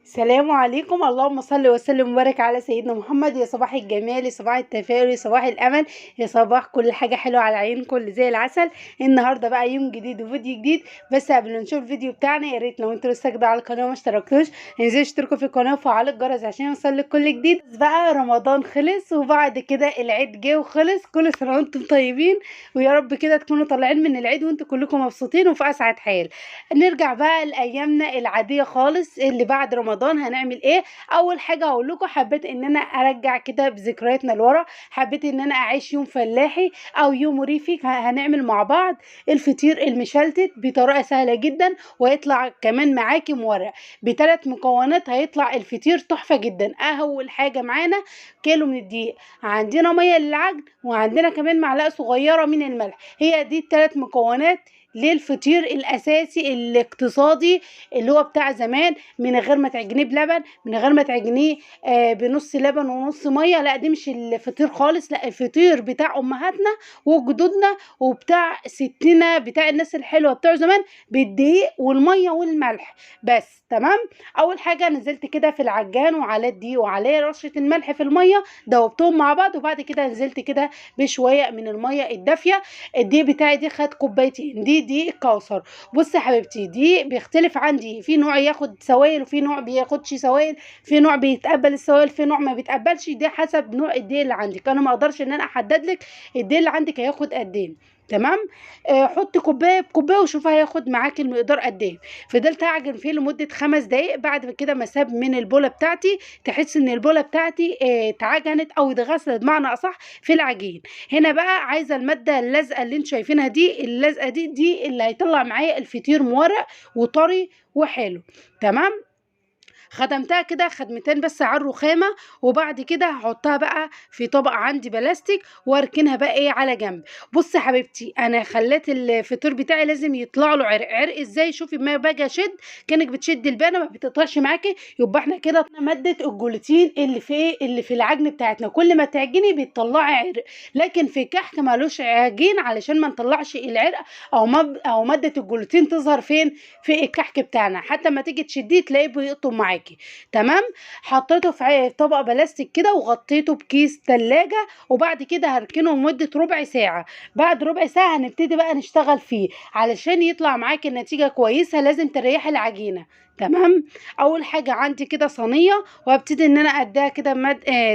السلام عليكم. اللهم صل وسلم وبارك على سيدنا محمد. يا صباح الجمال، يا صباح التفاؤل، يا صباح الامل، يا صباح كل حاجه حلوه على عيونكم اللي زي العسل. النهارده بقى يوم جديد وفيديو جديد. بس قبل ما نشوف الفيديو بتاعنا، يا ريت لو انتوا لسه جديد على القناه وما اشتركتوش انزلوا اشتركوا في القناه وفعلوا الجرس عشان يوصلك كل جديد. بس بقى رمضان خلص وبعد كده العيد جه وخلص. كل سنه وانتم طيبين، ويا رب كده تكونوا طالعين من العيد وانتم كلكم مبسوطين وفي اسعد حال. نرجع بقى لايامنا العاديه خالص اللي بعد رمضان. هنعمل ايه؟ اول حاجه هقول لكم، حبيت ان انا ارجع كده بذكرياتنا لورا. حبيت ان انا اعيش يوم فلاحي او يوم ريفي. هنعمل مع بعض الفطير المشلتت بطريقه سهله جدا، ويطلع كمان معاكي مورق بثلاث مكونات. هيطلع الفطير تحفه جدا. اول حاجه معانا كيلو من الدقيق، عندنا ميه للعجن، وعندنا كمان معلقه صغيره من الملح. هي دي الثلاث مكونات للفطير الاساسي الاقتصادي اللي هو بتاع زمان، من غير ما تعجنيه بلبن، من غير ما تعجنيه بنص لبن ونص ميه. لا، دي مش الفطير خالص. لا، الفطير بتاع امهاتنا وجدودنا وبتاع ستنا، بتاع الناس الحلوه بتوع زمان، بالدقيق والميه والملح بس. تمام. اول حاجه نزلت كده في العجان وعلى الدقيق وعليه رشه الملح في الميه، دوبتهم مع بعض، وبعد كده نزلت كده بشويه من الميه الدافيه. الدقيق بتاعي دي خد كوبايتين. دي دقيق كوثر. بصي يا حبيبتي، دي بيختلف عندي، في نوع ياخد سوائل وفي نوع بياخدش سوائل، في نوع بيتقبل السوائل، في نوع ما بيتقبلش. دي حسب نوع الدقيق اللي عندك. انا ما اقدرش ان انا احدد لك الدقيق اللي عندك هياخد قد ايه. تمام. حطي كوبايه بكوبايه وشوفي هياخد معاكي المقدار قد ايه. فضلت اعجن فيه لمده 5 دقايق. بعد كده ما ساب من البوله بتاعتي، تحس ان البوله بتاعتي اتعجنت او اتغسلت بمعنى اصح في العجين. هنا بقى عايزه الماده اللزقه اللي انتوا شايفينها دي، اللزقه دي اللي هيطلع معايا الفطير مورق وطري وحلو. تمام. خدمتها كده خدمتين بس على الرخامه، وبعد كده هحطها بقى في طبق عندي بلاستيك واركنها بقى ايه على جنب. بصي يا حبيبتي، انا خليت الفطير بتاعي لازم يطلع له عرق. عرق ازاي؟ شوفي، ما باجي اشد كانك بتشدي البانه ما بتقطعش معاكي. يبقى احنا كده ماده الجلوتين اللي في ايه، اللي في العجن بتاعتنا، كل ما تعجني بتطلعي عرق. لكن في كحك مالوش عجين علشان ما نطلعش العرق، او ماده الجلوتين تظهر فين؟ في الكحك بتاعنا. حتى ما تيجي تشديه تلاقيه بيقطم معاكي. تمام. حطيته في طبق بلاستيك كده وغطيته بكيس تلاجة، وبعد كده هركنه لمدة ربع ساعة. بعد ربع ساعة هنبتدي بقى نشتغل فيه. علشان يطلع معاكي النتيجة كويسة لازم تريحي العجينة. تمام. اول حاجه عندي كده صينيه، وهبتدي ان انا اديها كده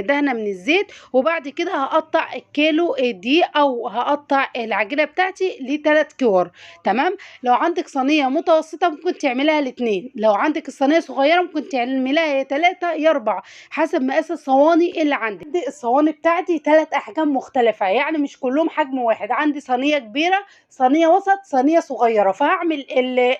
دهنه من الزيت، وبعد كده هقطع الكيلو دي، او هقطع العجينه بتاعتي لثلاث كور. تمام. لو عندك صينيه متوسطه ممكن تعملها لاتنين، لو عندك الصينيه صغيره ممكن تعملها يا 3 يا 4 حسب مقاس الصواني اللي عندك. عندي الصواني بتاعتي 3 احجام مختلفه، يعني مش كلهم حجم واحد. عندي صينيه كبيره، صينيه وسط، صينيه صغيره. فهعمل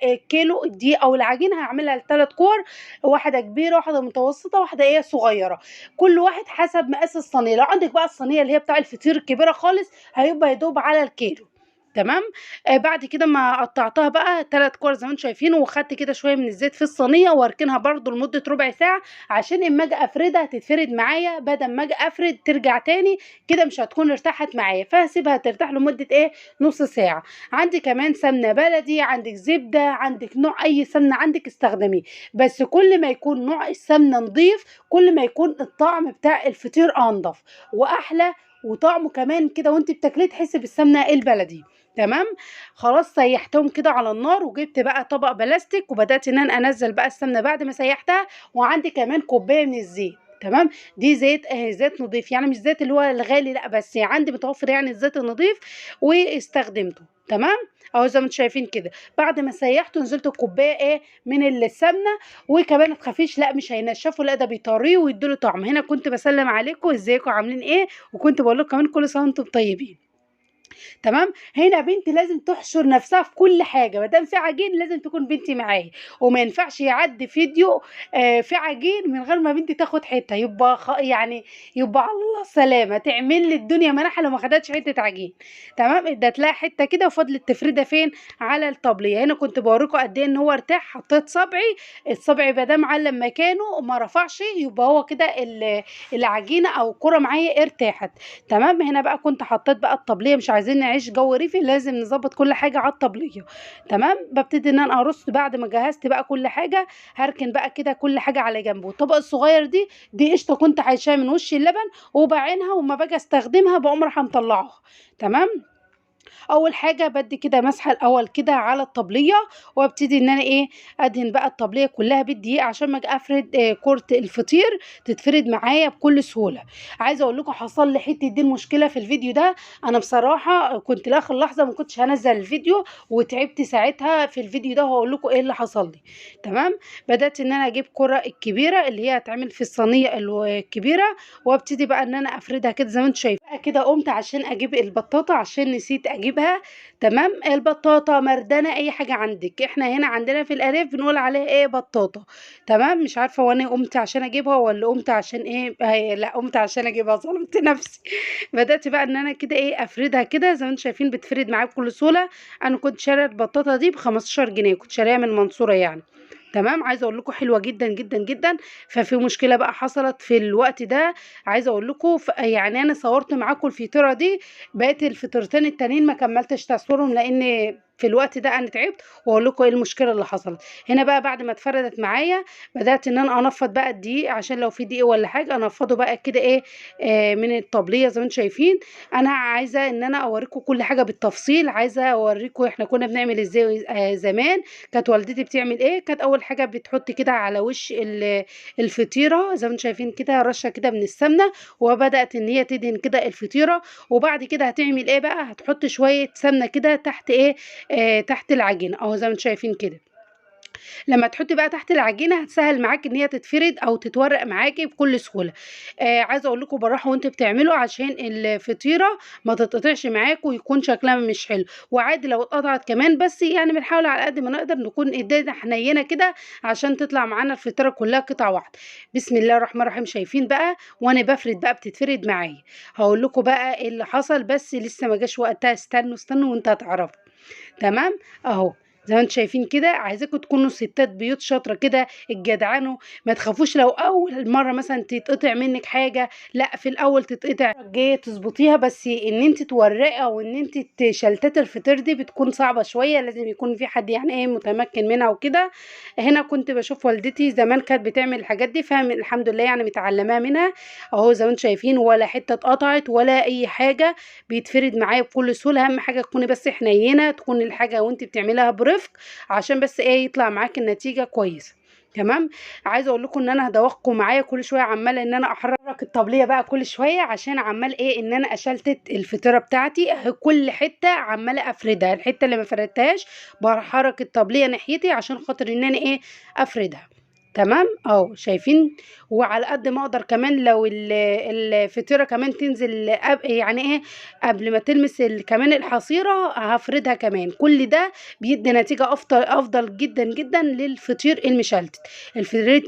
الكيلو دي او العجينه هعملها ل3 كور، واحده كبيره واحده متوسطه واحده ايه صغيره. كل واحد حسب مقاس الصينيه. لو عندك بقى الصينيه اللي هي بتاع الفطير الكبيره خالص هيبقى يدوب على الكيلو. تمام. بعد كده ما قطعتها بقى 3 كور زي ما انتم شايفين، وخدت كده شويه من الزيت في الصينيه واركنها برده لمده ربع ساعه، عشان اما اجي افردها تتفرد معايا، بدل ما اجي افرد ترجع تاني كده مش هتكون ارتاحت معايا. فهسيبها ترتاح لمده ايه، نص ساعه. عندي كمان سمنه بلدي، عندك زبده، عندك نوع اي سمنه عندك استخدميه. بس كل ما يكون نوع السمنه نضيف كل ما يكون الطعم بتاع الفطير انضف واحلى، وطعمه كمان كده وانت بتاكليه تحسي بالسمنه البلدي. تمام. خلاص سيحتهم كده على النار، وجبت بقى طبق بلاستيك وبدات ان انا انزل بقى السمنه بعد ما سيحتها. وعندي كمان كوبايه من الزيت. تمام. دي زيت زيت نضيف، يعني مش زيت اللي هو الغالي، لا، بس عندي متوفر يعني الزيت النضيف واستخدمته. تمام. اهو زي ما انتم شايفين كده. بعد ما سيحته نزلت كوبايه ايه من السمنه. وكمان ما تخافيش، لا مش هينشفوا، لا ده بيطريه ويدوا له طعم. هنا كنت بسلم عليكم ازيكم عاملين ايه، وكنت بقول لكم كمان كل سنه وانتم طيبين. تمام. هنا بنتي لازم تحشر نفسها في كل حاجه، ما دام في عجين لازم تكون بنتي معايا، وما ينفعش يعدي فيديو في عجين من غير ما بنتي تاخد حته. يبقى يعني يبقى على الله سلامه، تعمل لي الدنيا منحه لو ما خدتش حته عجين. تمام. ادت لها حته كده وفضلت تفردها فين، على الطبليه. هنا كنت بوريكم قد ايه ان هو ارتاح. حطيت صبعي، الصبع ما دام علم مكانه وما رفعش يبقى هو كده العجينه او الكره معايا ارتاحت. تمام. هنا بقى كنت حطيت بقى الطبليه، مش عايزين عايزين نعيش جو ريفي لازم نظبط كل حاجه على الطبليه. تمام. ببتدي ان انا ارص بعد ما جهزت بقى كل حاجه، هركن بقى كده كل حاجه على جنب. والطبق الصغير دي قشطه كنت حاشاها من وش اللبن وبعينها، وما باجي استخدمها بقوم رايحه مطلعها. تمام. اول حاجه بدي كده مسحه الاول كده على الطبليه، وابتدي ان انا ادهن بقى الطبليه كلها بالدقيق عشان ما اجي افرد كرة الفطير تتفرد معايا بكل سهوله. عايزه اقول لكم حصل لي حته دي المشكله في الفيديو ده. انا بصراحه كنت لاخر لحظه ما كنتش هنزل الفيديو، وتعبت ساعتها في الفيديو ده، وهقول لكم ايه اللي حصل لي. تمام. بدات ان انا اجيب كرة الكبيره اللي هي هتعمل في الصينيه الكبيره، وابتدي بقى ان انا افردها كده زي ما انتم شايفين. بقى كده قمت عشان اجيب البطاطا عشان نسيت اجيبها. تمام. البطاطا مردانه اي حاجه عندك، احنا هنا عندنا في الارياف بنقول عليها بطاطا. تمام. مش عارفه وانا قمت عشان اجيبها ولا قمت عشان لا، قمت عشان اجيبها، ظلمت نفسي. بدات بقى ان انا كده افردها كده زي ما انتم شايفين، بتفرد معايا بكل سهوله. انا كنت شاريه البطاطا دي ب 15 جنيه، كنت شاريها من المنصوره يعني. تمام. عايزه اقول لكم حلوه جدا جدا جدا. ففي مشكله بقى حصلت في الوقت ده، عايزه اقول لكم يعني انا صورت معاكم الفطيره دي، بقيت الفطيرتين التانيين ما كملتش تصويرهم لان في الوقت ده انا تعبت، واقول لكم ايه المشكله اللي حصلت هنا بقى. بعد ما اتفردت معايا بدات ان انا انفض بقى الدقيق، عشان لو في دقيق ولا حاجه انفضه بقى كده من الطبليه زي ما انتم شايفين. انا عايزه ان انا اوريكم كل حاجه بالتفصيل، عايزه اوريكم احنا كنا بنعمل ازاي زمان. كانت والدتي بتعمل كانت اول حاجه بتحط كده على وش الفطيره زي ما انتم شايفين كده رشه كده من السمنه، وبدات ان هي تدهن كده الفطيره. وبعد كده هتعمل بقى، هتحط شويه سمنه كده تحت تحت العجينه اهو زي ما انتم شايفين كده. لما تحطي بقى تحت العجينه هتسهل معاكي ان هي تتفرد او تتورق معاكي بكل سهوله. عايزه اقول لكم بالراحه وانتوا بتعملوا عشان الفطيره ما تتقطعش معاكم ويكون شكلها مش حلو. وعادي لو اتقطعت كمان، بس يعني بنحاول على قد ما نقدر نكون ايدينا حنينه كده عشان تطلع معانا الفطيره كلها قطعه واحده. بسم الله الرحمن الرحيم. شايفين بقى وانا بفرد بقى بتتفرد معايا. هقول لكم بقى ايه اللي حصل، بس لسه ما جاش وقتها. استنوا استنوا وانت هتعرفوا. تمام. اهو زي ما انتم شايفين كده. عايزاكم تكونوا ستات بيوت شاطره كده الجدعانه، ما تخافوش لو اول مره مثلا تتقطع منك حاجه، لا في الاول تتقطع جايه تظبطيها، بس ان انت تورقي او ان انت تشلتتي الفطير دي بتكون صعبه شويه، لازم يكون في حد يعني متمكن منها وكده. هنا كنت بشوف والدتي زمان كانت بتعمل الحاجات دي، فاهم الحمد لله يعني متعلماها منها. اهو زي ما انتم شايفين ولا حته اتقطعت ولا اي حاجه، بيتفرد معايا بكل سهوله. اهم حاجه تكوني بس حنينه، تكون الحاجه وانت بتعمليها برفق عشان بس يطلع معاكي النتيجه كويسه. تمام. عايزه اقول لكم ان انا هدوخكم معايا كل شويه، عماله ان انا احرك الطبليه بقى كل شويه عشان عمال ان انا اشلتت الفطيره بتاعتي اهي كل حته عماله افردها. الحته اللي ما فردتهاش بحرك الطبليه ناحيتي عشان خاطر ان انا افردها. تمام. اهو شايفين. وعلى قد ما اقدر كمان لو الفطيره كمان تنزل يعني قبل ما تلمس كمان الحصيره هفردها كمان. كل ده بيدي نتيجه افضل جدا جدا للفطير المشلتت.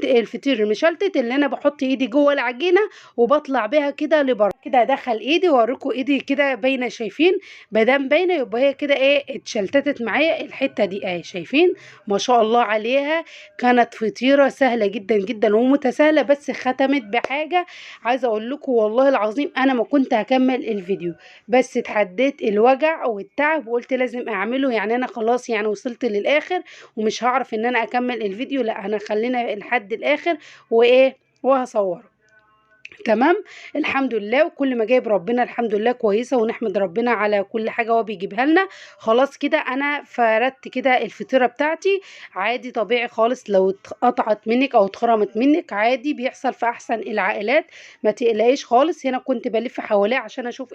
الفطير المشلتت اللي انا بحط ايدي جوه العجينه وبطلع بيها كده لبره كده، ادخل ايدي واوريكم ايدي كده باينه. شايفين مادام باينه يبقى هي كده اتشلتتت معايا الحته دي شايفين ما شاء الله عليها. كانت فطيره سهله جدا جدا ومتساهله، بس ختمت بحاجه. عايزه اقول لكم والله العظيم انا ما كنت هكمل الفيديو، بس اتحديت الوجع والتعب وقلت لازم اعمله. يعني انا خلاص يعني وصلت للاخر ومش هعرف ان انا اكمل الفيديو، لا انا خلينا لحد الاخر وهصوره. تمام. الحمد لله. وكل ما جايب ربنا الحمد لله كويسه، ونحمد ربنا على كل حاجه هو بيجيبها لنا. خلاص كده انا فردت كده الفطيره بتاعتي عادي طبيعي خالص. لو اتقطعت منك او اتخرمت منك عادي، بيحصل في احسن العائلات، ما تقلقيش خالص. هنا كنت بلف حواليه عشان اشوف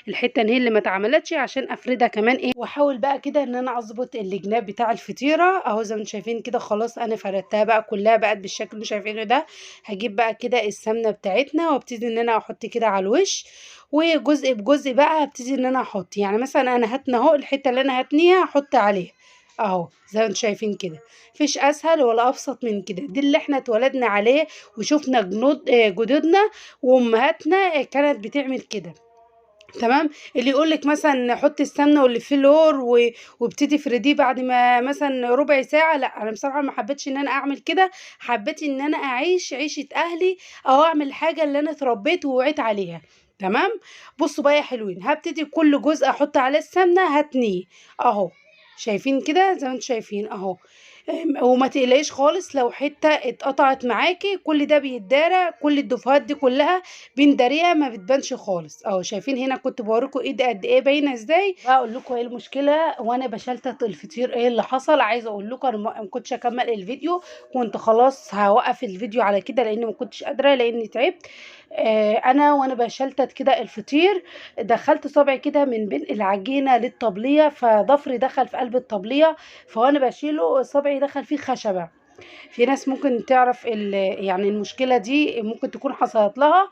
الحته اللي ما اتعملتش عشان افردها كمان واحاول بقى كده ان انا اظبط الجناب بتاع الفطيره اهو زي ما انتم شايفين كده. خلاص انا فردتها بقى كلها بقت بالشكل اللي شايفينه ده. هجيب بقى كده السمنه بتاعتنا وابتدي ان انا احط كده على الوش، وجزء بجزء بقى هبتدي ان انا احط. يعني مثلا انا هتني اهو الحته اللي انا هتنيها احط عليها اهو زي ما انتم شايفين كده. مفيش اسهل ولا ابسط من كده. دي اللي احنا اتولدنا عليه وشفنا جدودنا وامهاتنا كانت بتعمل كده. تمام. اللي يقول لك مثلا حطي السمنه واللي فيه اللور وابتدي افرديه بعد ما مثلا ربع ساعه، لا انا بصراحه ما حبيتش ان انا اعمل كده. حبيت ان انا اعيش عيشه اهلي او اعمل حاجه اللي انا اتربيت ووعيت عليها. تمام. بصوا بقى يا حلوين، هبتدي كل جزء احط عليه السمنه هتنيه اهو، شايفين كده زي ما انتم شايفين اهو. وما تقلقيش خالص لو حته اتقطعت معاكي، كل ده بيتدارى، كل الدفوهات دي كلها بنداريها ما بتبانش خالص اهو. شايفين هنا كنت بوريكم ايدي قد ايه باينه ازاي. هقول لكم ايه المشكله وانا بشلتت الفطير، ايه اللي حصل. عايزه اقول لكم انا ما كنتش اكمل الفيديو، كنت خلاص هوقف الفيديو على كده لان ما كنتش قادره لاني تعبت. انا وانا بشلتت كده الفطير، دخلت صبعي كده من بين العجينه للطبليه، فضفري دخل في قلب الطبليه، فوانا بشيله صبعي دخل فيه خشبه. في ناس ممكن تعرف يعني المشكله دي ممكن تكون حصلت لها.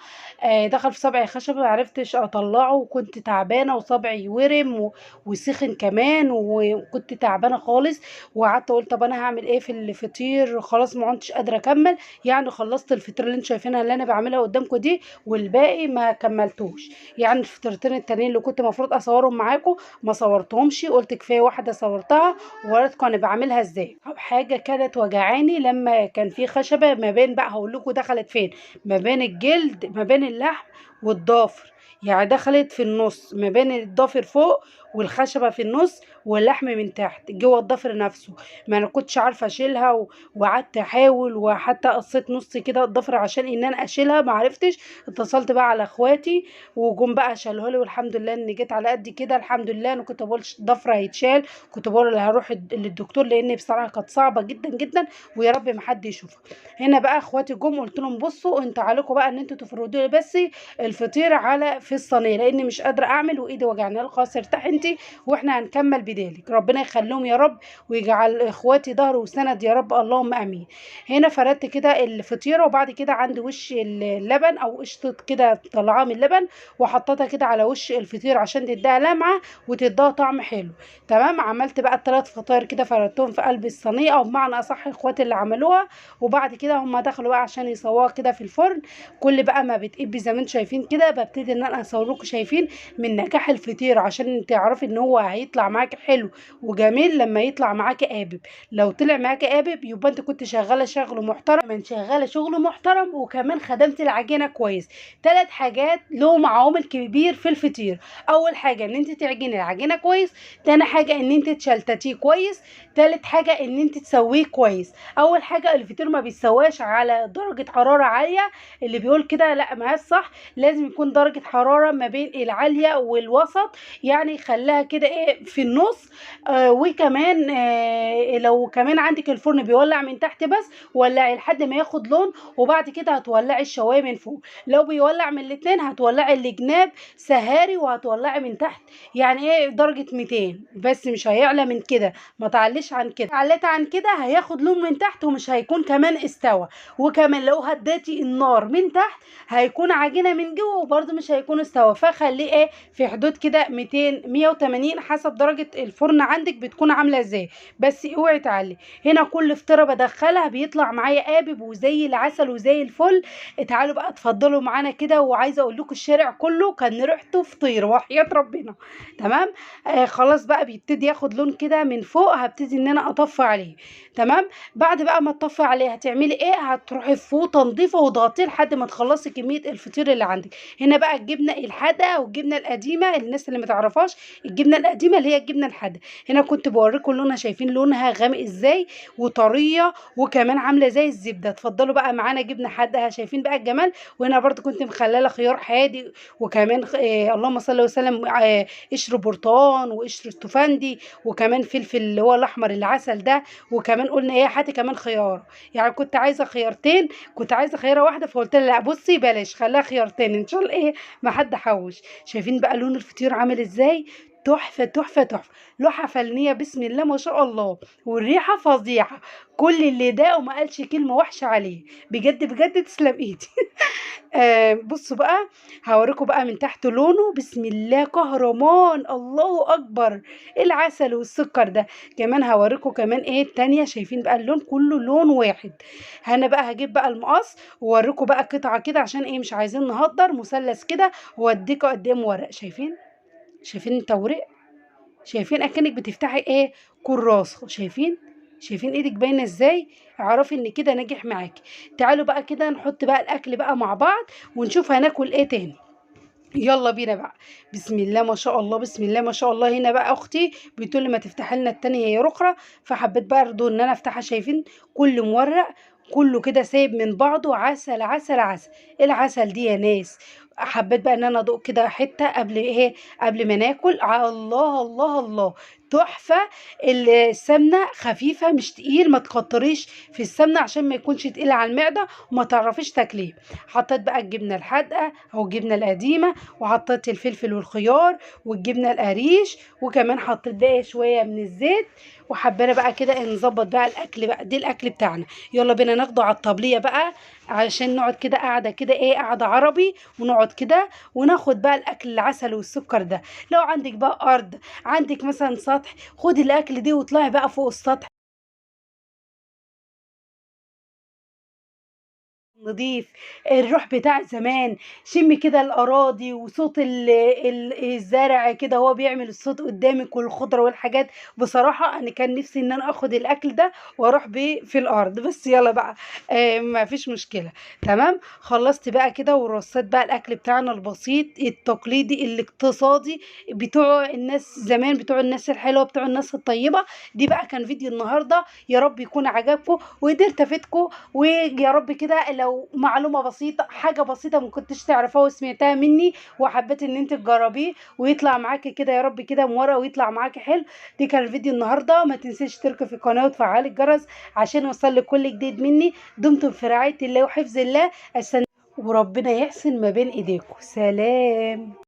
دخل في صبعي خشبه، ما عرفتش اطلعه، وكنت تعبانه وصبعي ورم وسخن كمان، وكنت تعبانه خالص. وقعدت اقول طب انا هعمل ايه في الفطير، خلاص ما كنتش قادره اكمل. يعني خلصت الفطير اللي انتوا شايفينها اللي انا بعملها قدامكم دي، والباقي ما كملتوش. يعني الفطيرتين التانيين اللي كنت المفروض اصورهم معاكم ما صورتهمش، قلت كفايه واحده صورتها ووريتكم انا بعملها ازاي. حاجه كانت وجعاني لما كان في خشبه ما بين، بقى هقول لكم دخلت فين، ما بين الجلد ما بين اللحم والضافر. يعني دخلت في النص ما بين الضافر فوق والخشبه في النص واللحم من تحت جوه الضفر نفسه. ما انا كنتش عارفه اشيلها وقعدت احاول، وحتى قصيت نص كده الضفر عشان ان انا اشيلها ما عرفتش. اتصلت بقى على اخواتي وجم بقى شالوها لي، والحمد لله ان جيت على قد كده. الحمد لله. انا كنت بقول الضفر هيتشال، كنت بقول هروح للدكتور لان بصراحه كانت صعبه جدا جدا، ويا رب ما حد يشوفها. هنا بقى اخواتي جم قلت لهم بصوا انتوا عليكم بقى ان انتوا تفردوا لي بس الفطير على في الصينيه لاني مش قادره اعمل وايدي وجعني. قالوا خلاص ارتاحي انت واحنا هنكمل بدالك، ربنا يخليهم يا رب ويجعل اخواتي ظهر وسند يا رب، اللهم امين. هنا فردت كده الفطيره، وبعد كده عندي وش اللبن او قشطه كده طالعاه من اللبن، وحطيتها كده على وش الفطير عشان تديها لمعه وتديها طعم حلو. تمام. عملت بقى الثلاث فطاير كده فردتهم في قلب الصينيه، او بمعنى اصح اخواتي اللي عملوها. وبعد كده هم دخلوا بقى عشان يسووها كده في الفرن. كل بقى ما بتقب زي ما انتم شايفين كده ببتدي ان انا اصور لكم، شايفين من نجاح الفطير عشان تعرفي ان هو هيطلع معاكي حلو وجميل لما يطلع معاكي قابب. لو طلع معاكي قابب يبقى انت كنت شغاله شغل محترم، كمان شغاله شغل محترم، وكمان خدمت العجينه كويس. ثلاث حاجات لهم عوامل كبير في الفطير. اول حاجه ان انت تعجني العجينه كويس، تاني حاجه ان انت تشلتتيه كويس، تالت حاجه ان انت تسويه كويس. اول حاجه الفطير ما بيتسواش على درجه حراره عاليه، اللي بيقول كده لا ما هي الصح، لازم يكون درجه حراره ما بين العاليه والوسط، يعني خليها كده ايه في النص. وكمان لو كمان عندك الفرن بيولع من تحت بس ولعي لحد ما ياخد لون، وبعد كده هتولعي الشوايه من فوق. لو بيولع من الاتنين هتولعي الجناب سهاري، وهتولعي من تحت يعني ايه درجه 200 بس، مش هيعلى من كده، ما تعليش عن كده. عليت عن كده هياخد لون من تحت ومش هيكون كمان استوى. وكمان لو هديتي النار من تحت هيكون عجينه من جوه وبرده مش هيكون استوى. فخليه ايه في حدود كده 200 180 حسب درجه الفرن عندك بتكون عامله ازاي، بس اوعي تعلي. هنا كل فطيره بدخلها بيطلع معايا قابب وزي العسل وزي الفل. تعالوا بقى اتفضلوا معانا كده. وعايزه اقول لكم الشارع كله كان ريحته فطير وحياه ربنا. تمام. خلاص بقى بيبتدي ياخد لون كده من فوق، هبتدي ان انا اطفي عليه. تمام. بعد بقى ما تطفي عليه هتعملي ايه، هتروحي في فوطه نظيفه وتغطيه لحد ما تخلصي كميه الفطير اللي عندك. هنا بقى الجبنه الحادقه والجبنه القديمه، الناس اللي ما تعرفهاش الجبنه القديمه اللي هي الجبنه الحادقه. هنا كنت بوريكم لونها، شايفين لونها غامق ازاي وطريه وكمان عامله زي الزبده. اتفضلوا بقى معانا جبنه حادقه، شايفين بقى الجمال. وهنا برضو كنت مخلله خيار حادق، وكمان اللهم صل وسلم قشر برتقان وقشر استفندي، وكمان فلفل اللي هو الاحمر العسل ده. وكمان قلنا ايه هاتي كمان خيار، يعني كنت عايزه خيارتين، كنت عايزه خياره واحده فقلت لها لا بصي بلاش خليها خيارتين ان شاء الله ايه ما حد حوش. شايفين بقى لون الفطير عامل ازاي، تحفه تحفه تحفه، لوحه فنيه بسم الله ما شاء الله، والريحه فظيعه. كل اللي داقه ما قالش كلمه وحشه عليه، بجد بجد تسلم ايدي. بصوا بقى هوريكم بقى من تحت لونه بسم الله كهرمان الله اكبر، العسل والسكر ده. كمان هوريكم كمان ايه التانية، شايفين بقى اللون كله لون واحد. انا بقى هجيب بقى المقص واوريكم بقى قطعه كده عشان ايه مش عايزين نهدر مثلث كده، واديكوا قد ايه ورق. شايفين التوريق، شايفين اكنك بتفتحي ايه كراسه. شايفين ايدك باينه ازاي، اعرفي ان كده ناجح معاكي. تعالوا بقى كده نحط بقى الاكل بقى مع بعض ونشوف هناكل ايه تاني. يلا بينا بقى. بسم الله ما شاء الله، بسم الله ما شاء الله. هنا بقى اختي بتقول لي ما تفتحي لنا التانية يا رقرة، فحبيت برضه ان انا افتحها. شايفين كل مورق كله كده سايب من بعضه، عسل عسل عسل. ايه العسل دي يا ناس؟ حبيت بقى ان انا ادوق كده حته قبل ايه، قبل ما ناكل. الله الله الله، تحفه. السمنه خفيفه مش تقيل، ما تكتريش في السمنه عشان ما يكونش تقيل على المعده وما تعرفيش تاكليه. حطيت بقى الجبنه الحادقه او الجبنه القديمه، وحطيت الفلفل والخيار والجبنه القريش، وكمان حطيت بقى شويه من الزيت. وحبينا بقى كده نظبط بقى الاكل بقى، دي الاكل بتاعنا. يلا بينا ناخده على الطبليه بقى، عشان نقعد كده قاعده كده ايه، قاعده عربي، ونقعد كده وناخد بقى الاكل العسل والسكر ده. لو عندك بقى ارض، عندك مثلا سطح، خدي الاكل دي واطلعي بقى فوق السطح نضيف. الروح بتاع زمان. شمي كده الأراضي وصوت الزرع كده وهو بيعمل الصوت قدامك، والخضرة والحاجات. بصراحة أنا كان نفسي إن أنا أخد الأكل ده وأروح بيه في الأرض، بس يلا بقى. ما فيش مشكلة. تمام، خلصت بقى كده ورصيت بقى الأكل بتاعنا البسيط التقليدي الاقتصادي بتوع الناس زمان، بتوع الناس الحلوة، بتوع الناس الطيبة. دي بقى كان فيديو النهاردة، يا رب يكون عجبكم وقدرت أفيدكم. ويا رب كده لو معلومة بسيطة، حاجة بسيطة ما كنتش تعرفها وسمعتها مني وحبيت ان انت تجربيه ويطلع معاكي كده، يا رب كده مورق ويطلع معاكي حلو. دي كان الفيديو النهارده. ما تنسيش تشتركي في القناة وتفعلي الجرس عشان يوصلك كل جديد مني. دمتم في رعاية الله وحفظ الله. وربنا يحسن ما بين ايديكم. سلام.